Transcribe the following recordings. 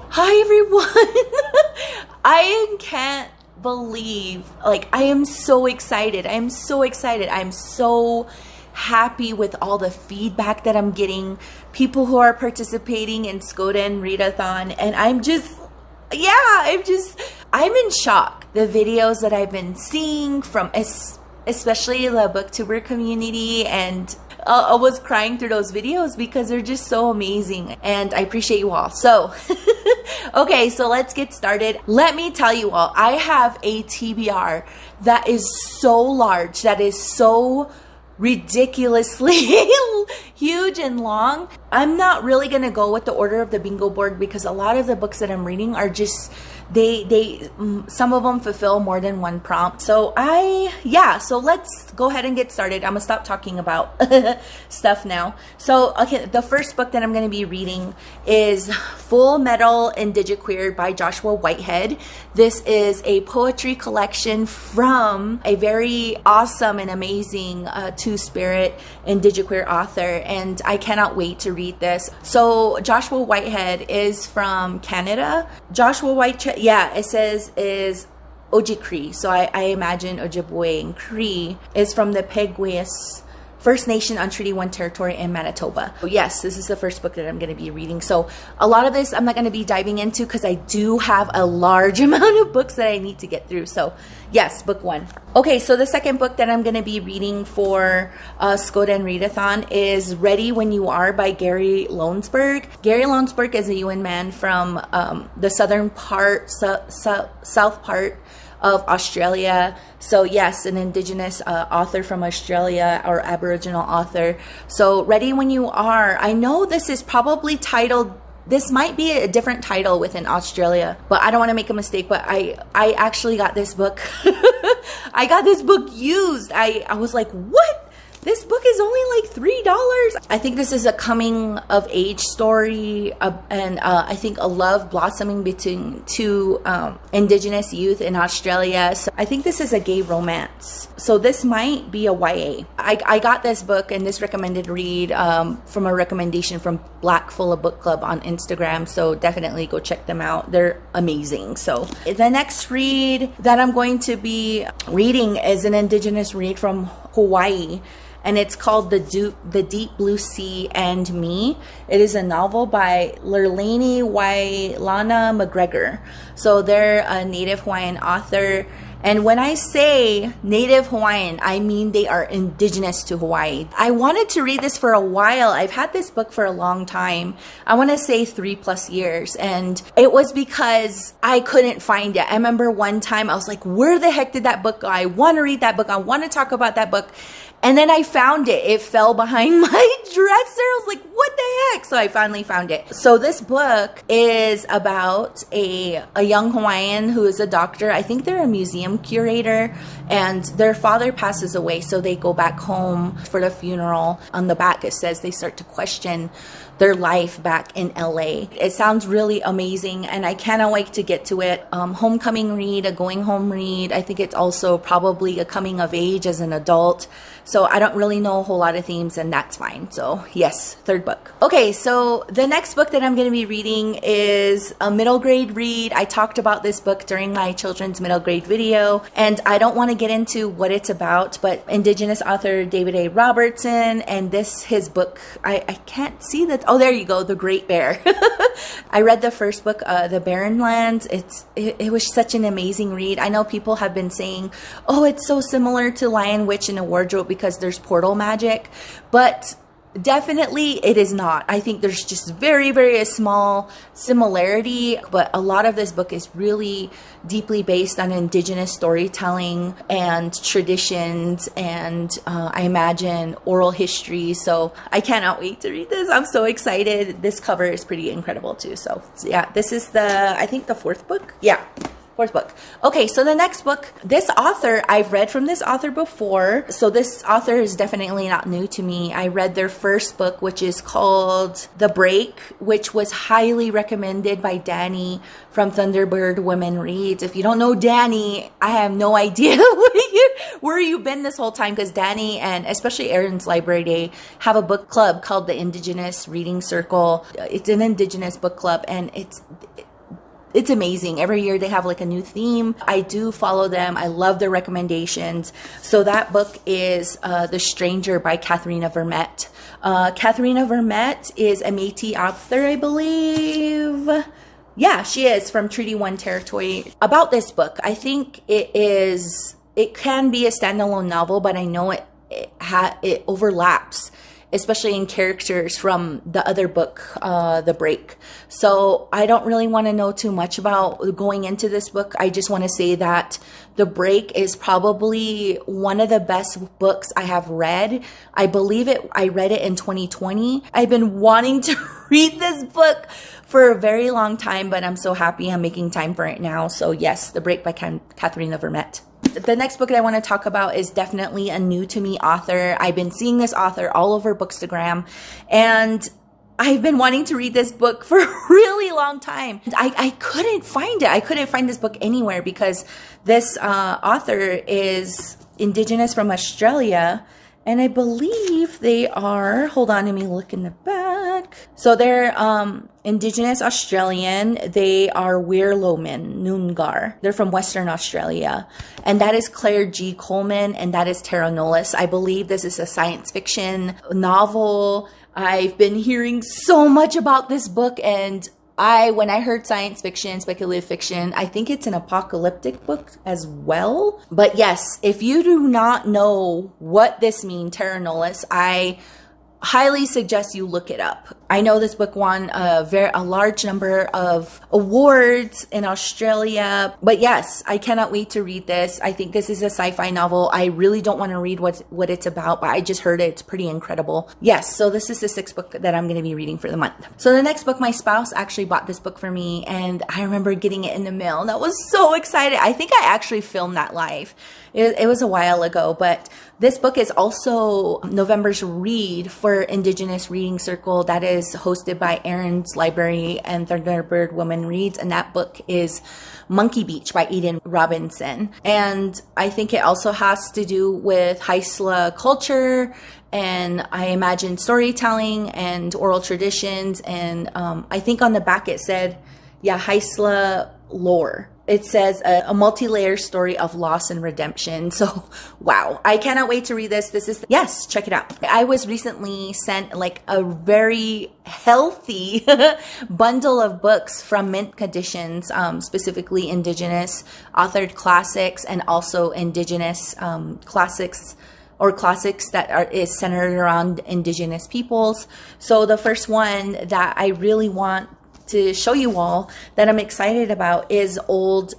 Hi everyone! I can't believe, like, I am so excited. I'm so excited. I'm so happy with all the feedback that I'm getting, people who are participating in Skoden Readathon, and I'm just, yeah, I'm in shock. The videos that I've been seeing from especially the Booktuber community, and I was crying through those videos because they're just so amazing, and I appreciate you all. So okay, so let's get started. Let me tell you all, I have a TBR that is so large, that is so ridiculously huge and long. I'm not really gonna go with the order of the bingo board because a lot of the books that I'm reading are just, some of them fulfill more than one prompt. So so let's go ahead and get started. I'm gonna stop talking about stuff now. So okay, the first book that I'm gonna be reading is Full Metal Indigiqueer by Joshua Whitehead. This is a poetry collection from a very awesome and amazing Two-Spirit Indigiqueer author, and I cannot wait to read this. So Joshua Whitehead is from Canada. Joshua Whitehead, yeah, it says is Ojibwe, so I imagine Ojibwe, and Cree is from the Peguis First Nation on Treaty 1 territory in Manitoba. So yes, this is the first book that I'm going to be reading. So a lot of this I'm not going to be diving into because I do have a large amount of books that I need to get through. So yes, book one. Okay, so the second book that I'm going to be reading for Skoden Readathon is Ready When You Are by Gary Lonesborough. Gary Lonesborough is a UN man from the southern part, south part of Australia. So yes, an Indigenous author from Australia, or Aboriginal author. So Ready When You Are, I know this is probably titled, this might be a different title within Australia, but I don't want to make a mistake, but I actually got this book. I got this book used. I was like, what? This book is only like $3. I think this is a coming of age story, and I think a love blossoming between two Indigenous youth in Australia. So I think this is a gay romance. So this might be a YA. I got this book and this recommended read from a recommendation from Black Full of Book Club on Instagram. So definitely go check them out. They're amazing. So the next read that I'm going to be reading is an Indigenous read from Hawaii, and it's called The Deep Blue Sea and Me. It is a novel by Lurline, Wailana, McGregor. So they're a Native Hawaiian author. And when I say Native Hawaiian, I mean they are indigenous to Hawaii. I wanted to read this for a while. I've had this book for a long time. I want to say 3+ years. And it was because I couldn't find it. I remember one time I was like, where the heck did that book go? I want to read that book. I want to talk about that book. And then I found it. It fell behind my dresser. I was like, what the heck? So I finally found it. So this book is about a young Hawaiian who is a doctor. I think they're a museum curator, and their father passes away. So they go back home for the funeral. On the back, it says they start to question their life back in LA. It sounds really amazing, and I cannot wait to get to it. Homecoming read, a going home read. I think it's also probably a coming of age as an adult. So I don't really know a whole lot of themes, and that's fine. So yes, third book. Okay, so the next book that I'm going to be reading is a middle grade read. I talked about this book during my children's middle grade video, and I don't want to get into what it's about, but Indigenous author David A. Robertson, and his book, I can't see that. Oh, there you go, The Great Bear. I read the first book, The Barren Lands. It was such an amazing read. I know people have been saying, oh, it's so similar to Lion, Witch, and a Wardrobe because there's portal magic, but definitely it is not. I think there's just very, very small similarity, but a lot of this book is really deeply based on Indigenous storytelling and traditions, and I imagine oral history. So I cannot wait to read this. I'm so excited. This cover is pretty incredible too. So yeah, this is I think the fourth book. Yeah. Fourth book. Okay, so the next book, this author, I've read from this author before. So this author is definitely not new to me. I read their first book, which is called The Break, which was highly recommended by Danny from Thunderbird Women Reads. If you don't know Danny, I have no idea where you've been this whole time, because Danny and especially Erin's Library Day have a book club called the Indigenous Reading Circle. It's an Indigenous book club, and it's amazing. Every year they have like a new theme. I do follow them. I love their recommendations. So that book is The Stranger by Katherena Vermette. Katherena Vermette is a Métis author, I believe. Yeah, she is, from Treaty 1 territory. About this book, I think it can be a standalone novel, but I know it overlaps, especially in characters from the other book, The Break. So I don't really want to know too much about going into this book. I just want to say that The Break is probably one of the best books I have read. I believe I read it in 2020. I've been wanting to read this book for a very long time, but I'm so happy I'm making time for it now. So yes, The Break by Katherena Vermette. The next book that I want to talk about is definitely a new to me author. I've been seeing this author all over Bookstagram, and I've been wanting to read this book for a really long time. I couldn't find it. I couldn't find this book anywhere because this author is Indigenous from Australia. And I believe they are, hold on, let me look in the back. So they're Indigenous Australian. They are Weirloman Noongar. They're from Western Australia. And that is Claire G. Coleman, and that is Terra Nullius. I believe this is a science fiction novel. I've been hearing so much about this book, and when I heard science fiction, speculative fiction, I think it's an apocalyptic book as well. But yes, if you do not know what this means, Terra Nullius, I highly suggest you look it up. I know this book won a large number of awards in Australia, but yes, I cannot wait to read this. I think this is a sci-fi novel. I really don't want to read what it's about, but I just heard it's pretty incredible. Yes, so this is the sixth book that I'm going to be reading for the month. So the next book, my spouse actually bought this book for me, and I remember getting it in the mail, and I was so excited. I think I actually filmed that live. It was a while ago, but this book is also November's read for Indigenous Reading Circle that is hosted by Erin's Library and Thunderbird Women Reads, and that book is Monkey Beach by Eden Robinson. And I think it also has to do with Haisla culture, and I imagine storytelling and oral traditions, and I think on the back it said, yeah, Haisla lore. It says a multi-layer story of loss and redemption. So, wow. I cannot wait to read this. Yes, check it out. I was recently sent like a very healthy bundle of books from Mint Conditions, specifically Indigenous authored classics, and also Indigenous classics that is centered around Indigenous peoples. So the first one that I really want to show you all that I'm excited about is Old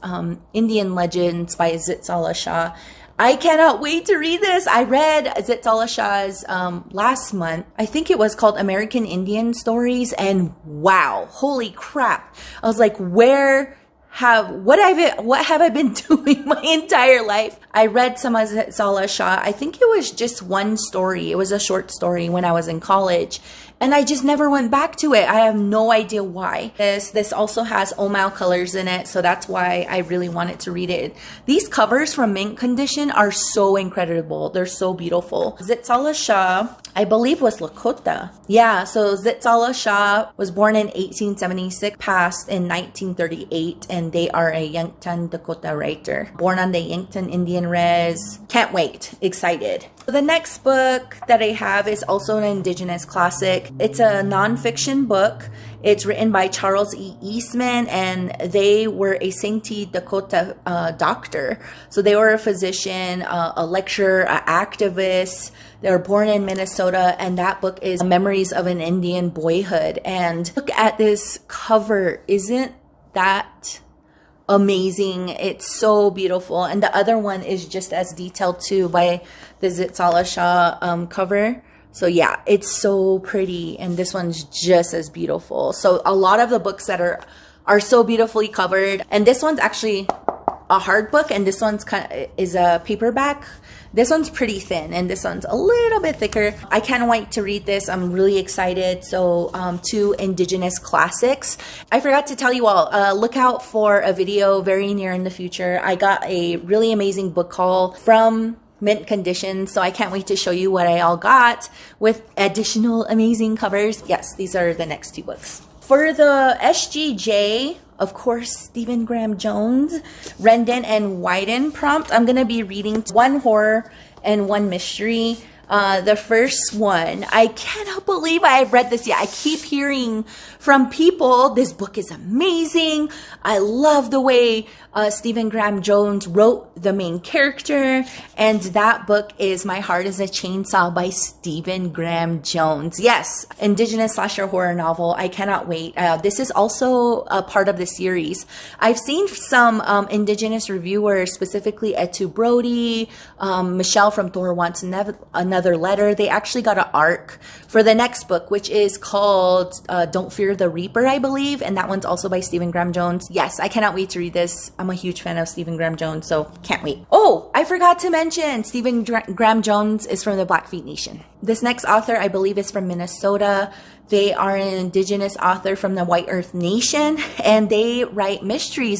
Indian Legends by Zitkála-Šá. I cannot wait to read this. I read Zitkála-Šá's last month. I think it was called American Indian Stories, and wow, holy crap. I was like, what have I been doing my entire life? I read some of Zitkála-Šá. I think it was just one story. It was a short story when I was in college, and I just never went back to it. I have no idea why. This also has Omao colors in it, so that's why I really wanted to read it. These covers from Mint Condition are so incredible. They're so beautiful. Zitkála-Šá, I believe, was Lakota. Yeah, so Zitkála-Šá was born in 1876, passed in 1938, and they are a Yankton Dakota writer. Born on the Yankton Indian Res. Can't wait. Excited. The next book that I have is also an Indigenous classic. It's a nonfiction book. It's written by Charles E. Eastman, and they were a Sainte Dakota doctor. So they were a physician, a lecturer, an activist. They were born in Minnesota, and that book is Memories of an Indian Boyhood. And look at this cover. Isn't that amazing? It's so beautiful. And the other one is just as detailed too, by the Zitkála-Šá cover. So yeah, it's so pretty, and this one's just as beautiful. So a lot of the books that are so beautifully covered, and this one's actually a hard book, and this one's is a paperback. This one's pretty thin, and this one's a little bit thicker. I can't wait to read this. I'm really excited. So, 2 Indigenous classics. I forgot to tell you all, look out for a video very near in the future. I got a really amazing book haul from mint condition, so I can't wait to show you what I all got with additional amazing covers. Yes, these are the next 2 books. For the SGJ, of course, Stephen Graham Jones, Rendon and Whitehead prompt, I'm going to be reading 1 horror and 1 mystery. The first one, I cannot believe I have read this yet. I keep hearing from people, this book is amazing. I love the way Stephen Graham Jones wrote the main character. And that book is My Heart is a Chainsaw by Stephen Graham Jones. Yes, Indigenous slasher horror novel. I cannot wait. This is also a part of the series. I've seen some Indigenous reviewers, specifically Etu Brody, Michelle from Thor Wants Another Letter. They actually got an arc for the next book, which is called Don't Fear the Reaper, I believe. And that one's also by Stephen Graham Jones. Yes, I cannot wait to read this. I'm a huge fan of Stephen Graham Jones, so can't wait. Oh, I forgot to mention Stephen Graham Jones is from the Blackfeet Nation. This next author, I believe, is from Minnesota. They are an Indigenous author from the White Earth Nation, and they write mystery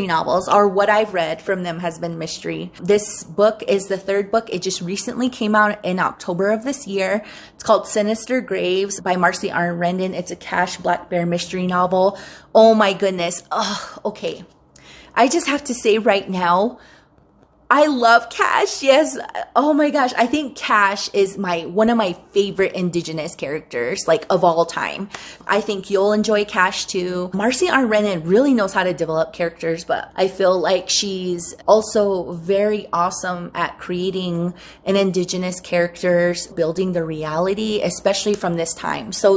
novels, or what I've read from them has been mystery. This book is the 3rd book. It just recently came out in October of this year. It's called Sinister Graves by Marcie and Rendon. It's a Cash Black Bear mystery novel. Oh my goodness. Oh, okay. I just have to say right now, I love Cash. Yes. Oh my gosh. I think Cash is one of my favorite Indigenous characters, like, of all time. I think you'll enjoy Cash too. Marcie and Rendon really knows how to develop characters, but I feel like she's also very awesome at creating an Indigenous characters, building the reality, especially from this time. So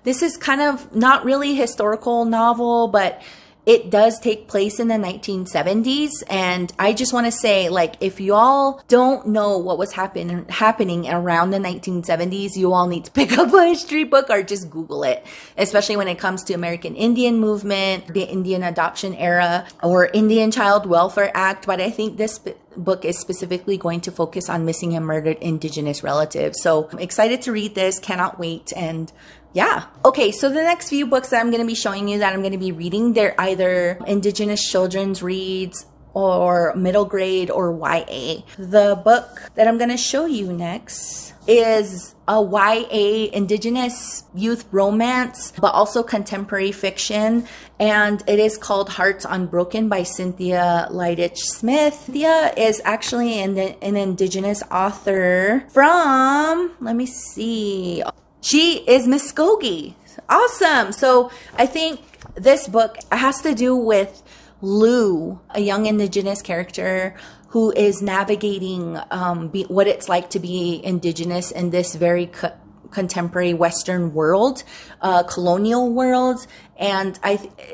this is kind of not really historical novel, but it does take place in the 1970s, and I just want to say, like, if y'all don't know what was happening around the 1970s, you all need to pick up a history book or just Google it, especially when it comes to American Indian movement, the Indian adoption era, or Indian Child Welfare Act. But I think this book is specifically going to focus on missing and murdered Indigenous relatives. So I'm excited to read this, cannot wait, and yeah. Okay, so the next few books that I'm going to be showing you that I'm going to be reading, they're either Indigenous children's reads or middle grade or YA. The book that I'm going to show you next is a YA Indigenous youth romance, but also contemporary fiction. And it is called Hearts Unbroken by Cynthia Leidich Smith. Cynthia is actually an Indigenous author from, let me see, she is Muskogee. Awesome. So I think this book has to do with Lou, a young Indigenous character who is navigating what it's like to be Indigenous in this very contemporary Western world, colonial world. And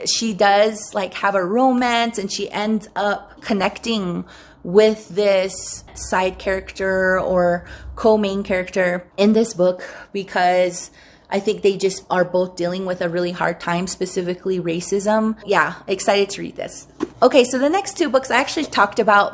she does like have a romance, and she ends up connecting with this side character or co-main character in this book, because I think they just are both dealing with a really hard time, specifically racism. Yeah, excited to read this. Okay, so the next 2 books, I actually talked about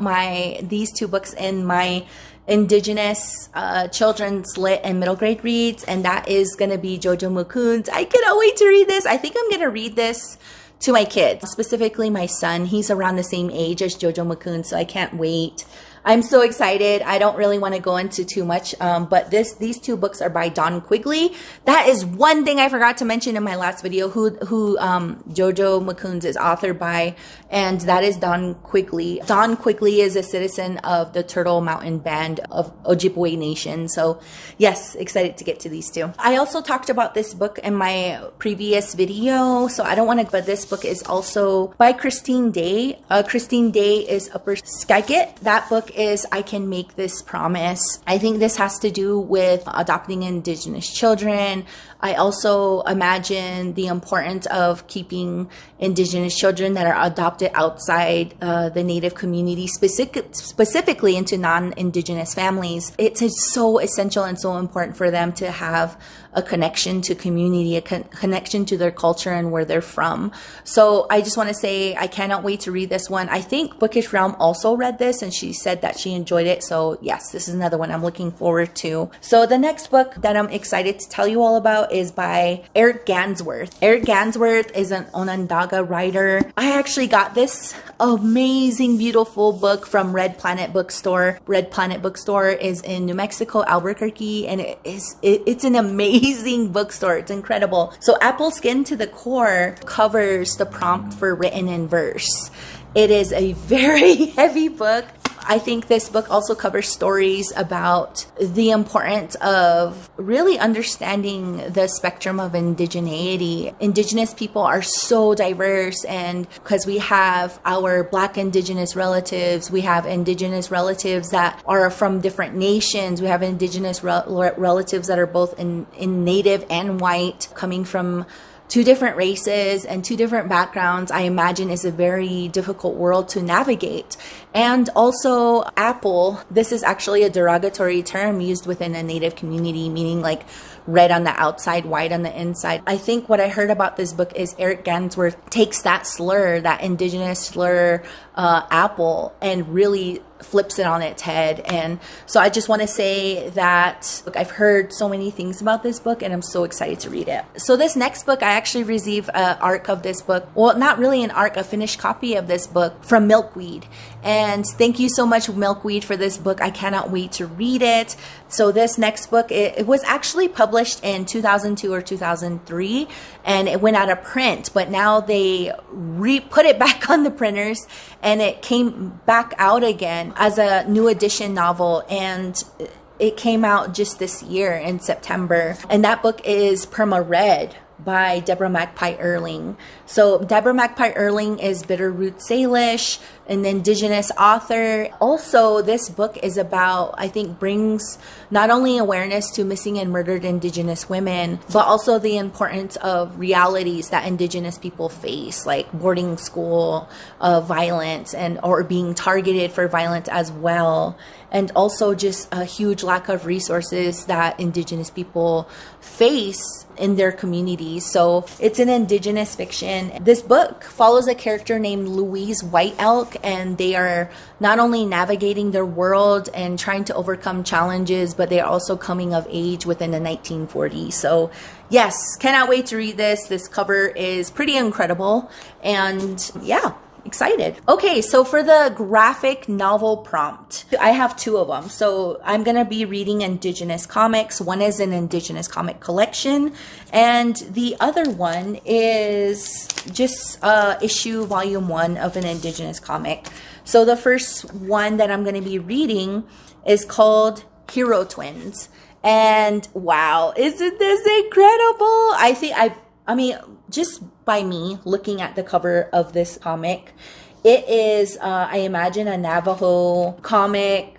these 2 books in my Indigenous children's lit and middle grade reads, and that is going to be Jojo Mukun's. I cannot wait to read this. I think I'm going to read this to my kids, specifically my son. He's around the same age as Jojo Mukun, so I can't wait. I'm so excited. I don't really want to go into too much, but these 2 books are by Don Quigley. That is one thing I forgot to mention in my last video, who Jojo Mukun's is authored by, and that is Don Quigley. Don Quigley is a citizen of the Turtle Mountain Band of Ojibwe Nation. So yes, excited to get to these 2. I also talked about this book in my previous video, so I don't want to, but this book is also by Christine Day. Christine Day is Upper Skagit. That book is I Can Make This Promise. I think this has to do with adopting Indigenous children, I also imagine the importance of keeping Indigenous children that are adopted outside the Native community, specifically into non-Indigenous families. It's so essential and so important for them to have a connection to community, a connection to their culture and where they're from. So I just want to say I cannot wait to read this one. I think Bookish Realm also read this and she said that she enjoyed it. So yes, this is another one I'm looking forward to. So the next book that I'm excited to tell you all about is by Eric Gansworth. Eric Gansworth is an Onondaga writer. I actually got this amazing, beautiful book from Red Planet Bookstore. Red Planet Bookstore is in New Mexico, Albuquerque, and it's an amazing bookstore. It's incredible. So Apple Skin to the Core covers the prompt for written in verse. It is a very heavy book. I think this book also covers stories about the importance of really understanding the spectrum of indigeneity. Indigenous people are so diverse, and because we have our Black Indigenous relatives, we have Indigenous relatives that are from different nations, we have Indigenous relatives that are both in Native and white, coming from two different races and two different backgrounds. I imagine is a very difficult world to navigate. And also apple, this is actually a derogatory term used within a Native community, meaning like red on the outside, white on the inside. I think what I heard about this book is Eric Gansworth takes that slur, that Indigenous slur, apple, and really flips it on its head. And so I just want to say that, look, I've heard so many things about this book and I'm so excited to read it. So this next book, I actually received an ARC of this book. Well, not really an ARC, a finished copy of this book from Milkweed. And thank you so much, Milkweed, for this book. I cannot wait to read it. So this next book, it was actually published in 2002 or 2003 and it went out of print, but now they put it back on the printers and it came back out again as a new edition novel, and it came out just this year in September. And that book is Perma Red by Deborah Magpie Erling. So Deborah Magpie Erling is Bitterroot Salish, an Indigenous author. Also, this book is about, I think, brings not only awareness to missing and murdered Indigenous women, but also the importance of realities that Indigenous people face, like boarding school violence or being targeted for violence as well. And also just a huge lack of resources that Indigenous people face in their communities. So it's an Indigenous fiction. This book follows a character named Louise White Elk, and they are not only navigating their world and trying to overcome challenges, but they're also coming of age within the 1940s. So yes, cannot wait to read this. This cover is pretty incredible. And yeah, excited. Okay, so for the graphic novel prompt, I have two of them. So I'm going to be reading Indigenous comics. One is an Indigenous comic collection, and the other one is just issue volume 1 of an Indigenous comic. So the first one that I'm going to be reading is called Hero Twins. And wow, isn't this incredible? I mean, just by me looking at the cover of this comic, it is, I imagine, a Navajo comic.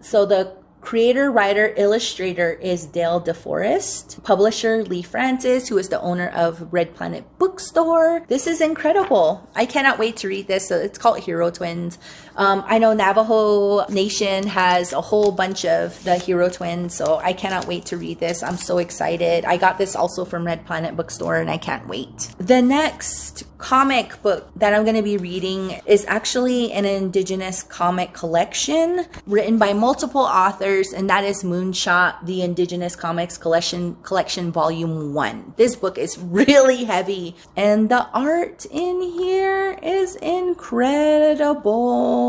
So the creator, writer, illustrator is Dale DeForest. Publisher Lee Francis, who is the owner of Red Planet Bookstore. This is incredible. I cannot wait to read this. So it's called Hero Twins. I know Navajo Nation has a whole bunch of the Hero Twins, so I cannot wait to read this. I'm so excited. I got this also from Red Planet Bookstore, and I can't wait. The next comic book that I'm going to be reading is actually an Indigenous comic collection written by multiple authors, and that is Moonshot, the Indigenous Comics Collection Volume 1. This book is really heavy, and the art in here is incredible.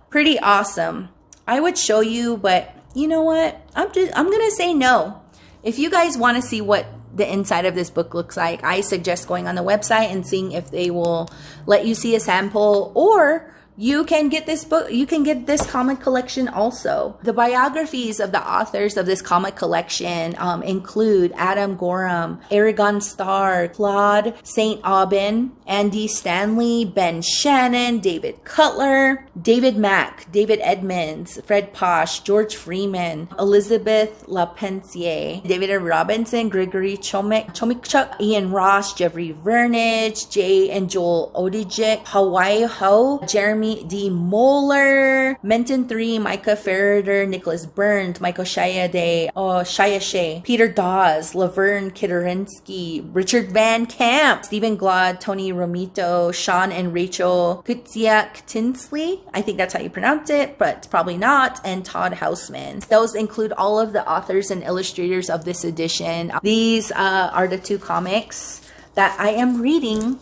Pretty awesome. I would show you, but you know what? I'm gonna say no. If you guys want to see what the inside of this book looks like, I suggest going on the website and seeing if they will let you see a sample, or you can get this book, you can get this comic collection also. The biographies of the authors of this comic collection include Adam Gorham, Aragon Starr, Claude St. Aubin, Andy Stanley, Ben Shannon, David Cutler, David Mack, David Edmonds, Fred Posh, George Freeman, Elizabeth LaPensier, David Robinson, Gregory Chomikchuk, Ian Ross, Jeffrey Vernage, Jay and Joel Odijik, Hawaii Ho, Jeremy D. Moeller, Menton 3, Micah Ferreder, Nicholas Burns, Michael Shayashe, Peter Dawes, Laverne Kidorinsky, Richard Van Camp, Stephen Glaude, Tony Romito, Sean and Rachel Kutsiak Tinsley, I think that's how you pronounce it, but it's probably not, and Todd Houseman. Those include all of the authors and illustrators of this edition. These are the 2 comics that I am reading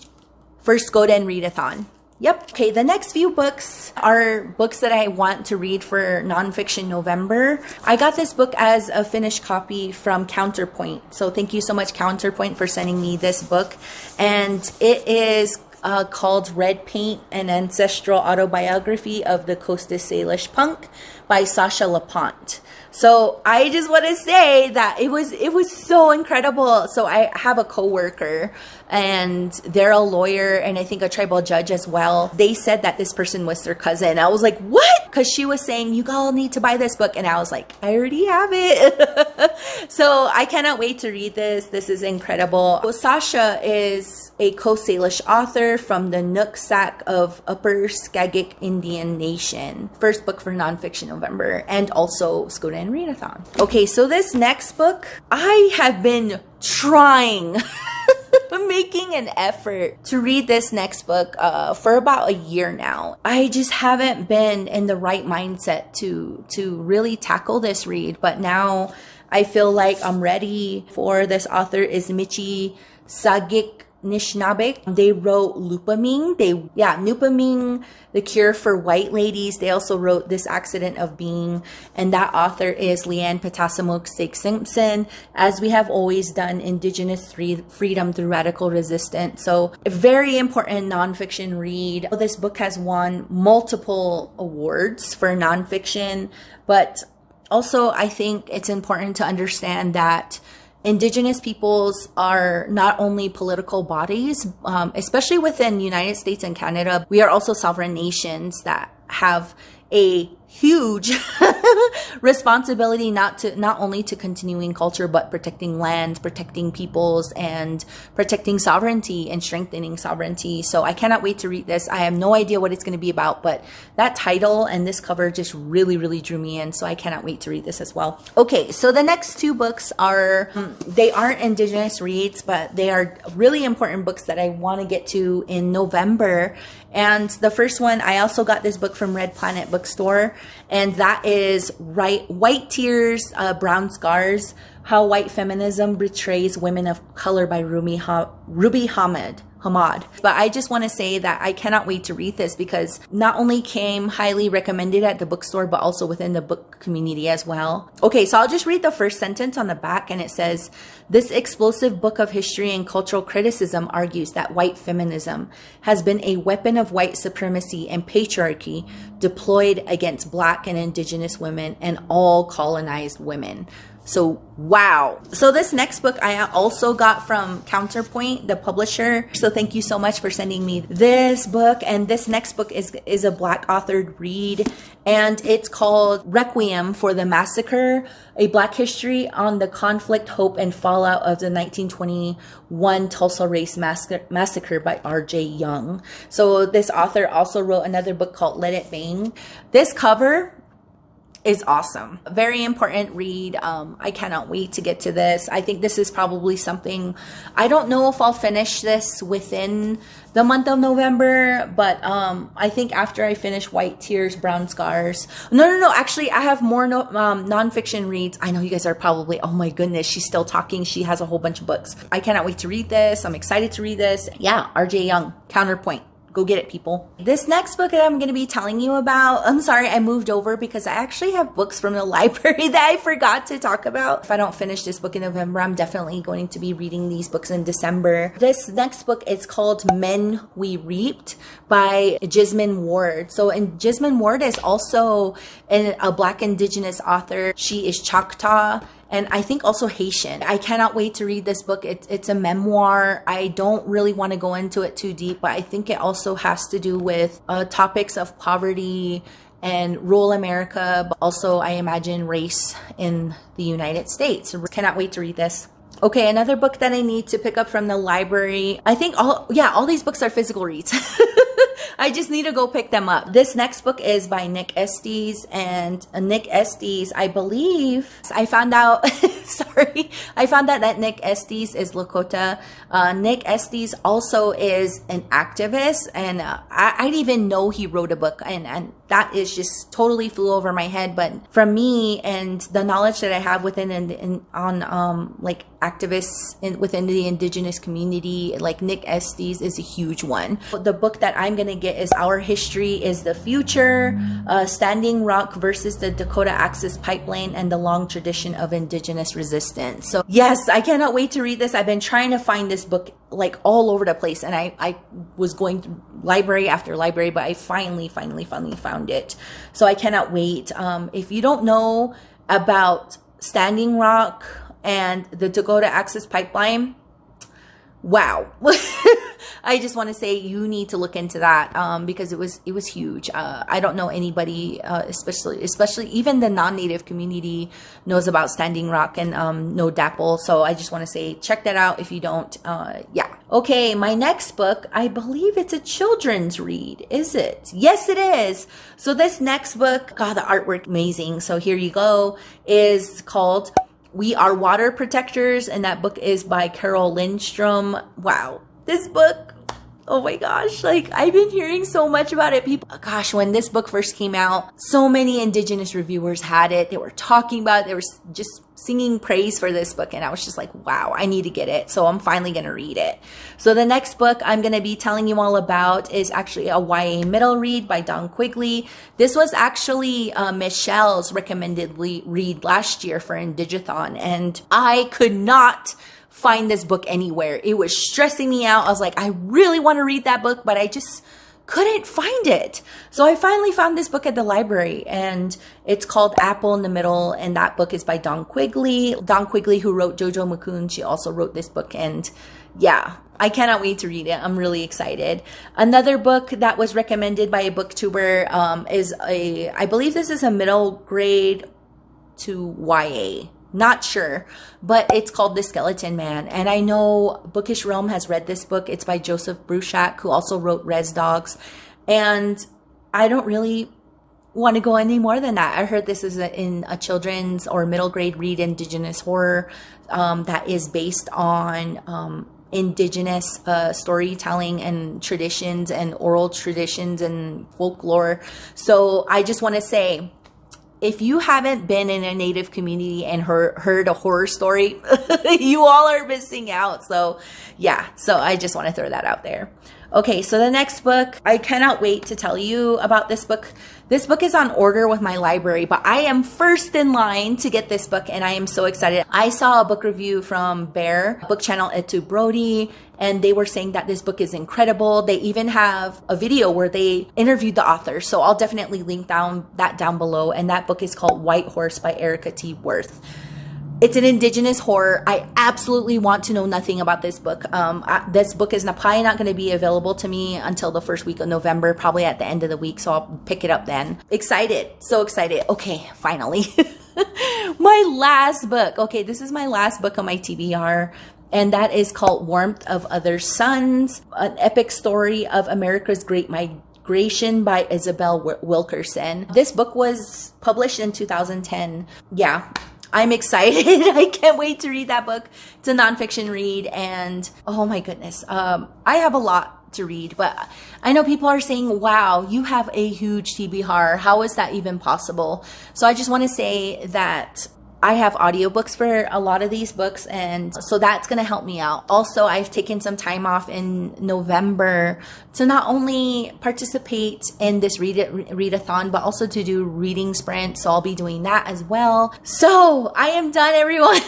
for Skoden Readathon. Yep. Okay, the next few books are books that I want to read for Nonfiction November. I got this book as a finished copy from Counterpoint. So thank you so much, Counterpoint, for sending me this book. And it is called Red Paint, an ancestral autobiography of the Costas Salish punk by Sasha LaPont. So I just want to say that it was so incredible. So I have a coworker and they're a lawyer and I think a tribal judge as well. They said that this person was their cousin. I was like, what? Because she was saying, you all need to buy this book. And I was like, I already have it. So I cannot wait to read this. This is incredible. Well, Sasha is a Coast Salish author from the Nooksack of Upper Skagit Indian Nation. First book for Nonfiction November, and also Skoden Readathon. Okay, so this next book, I have been trying, making an effort to read this next book for about a year now. I just haven't been in the right mindset to really tackle this read, but now I feel like I'm ready for this author is Michi Sagik Nishnabek. They wrote Lupaming. Nupaming, The Cure for White Ladies. They also wrote This Accident of Being. And that author is Leanne Petasamuk Simpson. As we have always done, Indigenous freedom through radical resistance. So a very important nonfiction read. This book has won multiple awards for nonfiction, but also I think it's important to understand that Indigenous peoples are not only political bodies, especially within the United States and Canada. We are also sovereign nations that have a huge responsibility not only to continuing culture, but protecting lands, protecting peoples, and protecting sovereignty and strengthening sovereignty. So I cannot wait to read this. I have no idea what it's going to be about, but that title and this cover just really, really drew me in. So I cannot wait to read this as well. Okay, so the next 2 books are, they aren't Indigenous reads, but they are really important books that I want to get to in November. And the first one, I also got this book from Red Planet Bookstore, and that is White Tears, Brown Scars, How White Feminism Betrays Women of Color by Ruby Hamad. But I just want to say that I cannot wait to read this because not only came highly recommended at the bookstore, but also within the book community as well. Okay, so I'll just read the first sentence on the back, and it says, this explosive book of history and cultural criticism argues that white feminism has been a weapon of white supremacy and patriarchy deployed against Black and Indigenous women and all colonized women. So, wow. So this next book I also got from Counterpoint, the publisher. So thank you so much for sending me this book. And this next book is a Black authored read. And it's called Requiem for the Massacre, A Black History on the Conflict, Hope, and Fallout of the 1921 Tulsa Race Massacre by R.J. Young. So this author also wrote another book called Let It Bang. This cover is awesome. Very important read. I cannot wait to get to this. I think this is probably something, I don't know if I'll finish this within the month of November, but I think after I finish White Tears, Brown Scars. No. Actually, I have more nonfiction reads. I know you guys are probably, oh my goodness, she's still talking. She has a whole bunch of books. I cannot wait to read this. I'm excited to read this. Yeah, R.J. Young, Counterpoint. go get it, people. This next book that I'm going to be telling you about, I'm sorry, I moved over because I actually have books from the library that I forgot to talk about. If I don't finish this book in November, I'm definitely going to be reading these books in December. This next book is called Men We Reaped by Jesmyn Ward. So, and Jesmyn Ward is also a Black Indigenous author. She is Choctaw, and I think also Haitian. I cannot wait to read this book. It's a memoir. I don't really want to go into it too deep, but I think it also has to do with topics of poverty and rural America, but also I imagine race in the United States. Cannot wait to read this. Okay, another book that I need to pick up from the library. I think all these books are physical reads. I just need to go pick them up. This next book is by Nick Estes, and Nick Estes, I believe, I found out, sorry, I found out that Nick Estes is Lakota. Nick Estes also is an activist, and I didn't even know he wrote a book, and that is just totally flew over my head. But from me and the knowledge that I have within like activists within the Indigenous community, like Nick Estes is a huge one. The book that I'm gonna get is Our History is the Future, Standing Rock versus the Dakota Access Pipeline and the Long Tradition of Indigenous Resistance. So yes, I cannot wait to read this. I've been trying to find this book like all over the place, and I was going through library after library, but I finally found it. So I cannot wait. If you don't know about Standing Rock and the Dakota Access Pipeline, wow. I just want to say you need to look into that because it was huge. I don't know anybody, especially even the non-native community knows about Standing Rock and No Dapple. So I just want to say check that out if you don't. Yeah. Okay, my next book, I believe it's a children's read. Is it? Yes, it is. So this next book, God, the artwork amazing. So here you go, is called We Are Water Protectors, and that book is by Carol Lindstrom. Wow, this book, oh my gosh, like I've been hearing so much about it. People, gosh, when this book first came out, so many Indigenous reviewers had it. They were talking about it. They were just singing praise for this book, and I was just like, wow, I need to get it. So I'm finally going to read it. So the next book I'm going to be telling you all about is actually a YA middle read by Don Quigley. This was actually Michelle's recommended read last year for Indigathon, and I could not find this book anywhere. It was stressing me out. I was like, I really want to read that book, but I just couldn't find it. So I finally found this book at the library, and it's called Apple in the Middle, and that book is by Don Quigley. Don Quigley, who wrote Jojo Mukun, she also wrote this book, and yeah, I cannot wait to read it. I'm really excited. Another book that was recommended by a booktuber I believe this is a middle grade to YA. Not sure, but it's called The Skeleton Man. And I know Bookish Realm has read this book. It's by Joseph Bruchac, who also wrote Res Dogs. And I don't really want to go any more than that. I heard this is in a children's or middle grade read Indigenous horror that is based on Indigenous storytelling and traditions and oral traditions and folklore. So I just want to say, if you haven't been in a Native community and heard a horror story, you all are missing out. So yeah, so I just want to throw that out there. Okay, so the next book, I cannot wait to tell you about this book. This book is on order with my library, but I am first in line to get this book, and I am so excited. I saw a book review from Bear book channel Etu Brody, and they were saying that this book is incredible. They even have a video where they interviewed the author, so I'll definitely link that down below. And that book is called White Horse by Erica T. Worth. It's an Indigenous horror. I absolutely want to know nothing about this book. This book is probably not going to be available to me until the first week of November, probably at the end of the week, so I'll pick it up then. Excited. So excited. Okay, finally. My last book. Okay, this is my last book on my TBR, and that is called Warmth of Other Suns, an epic story of America's Great Migration by Isabel Wilkerson. This book was published in 2010. Yeah. I'm excited. I can't wait to read that book. It's a nonfiction read, and oh my goodness. I have a lot to read, but I know people are saying, wow, you have a huge TBR. How is that even possible? So I just want to say that I have audiobooks for a lot of these books, and so that's going to help me out. Also, I've taken some time off in November to not only participate in this readathon, but also to do reading sprints. So I'll be doing that as well. So I am done, everyone.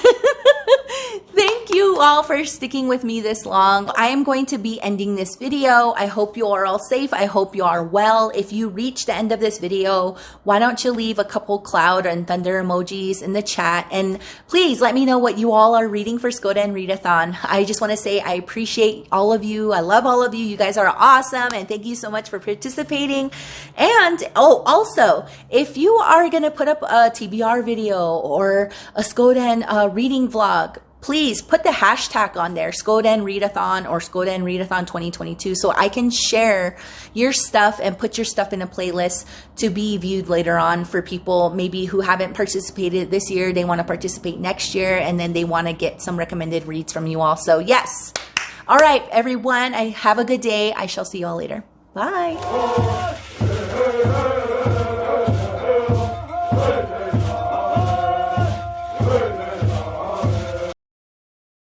Thank you all for sticking with me this long. I am going to be ending this video. I hope you are all safe. I hope you are well. If you reach the end of this video, why don't you leave a couple cloud and thunder emojis in the chat, and please let me know what you all are reading for Skoden Readathon. I just want to say I appreciate all of you. I love all of you. You guys are awesome, and thank you so much for participating. And also, if you are going to put up a TBR video or a Skoden reading vlog, please put the hashtag on there, Skoden Readathon or Skoden Readathon 2022, so I can share your stuff and put your stuff in a playlist to be viewed later on for people maybe who haven't participated this year. They want to participate next year, and then they want to get some recommended reads from you all. So yes. All right, everyone, have a good day. I shall see you all later. Bye.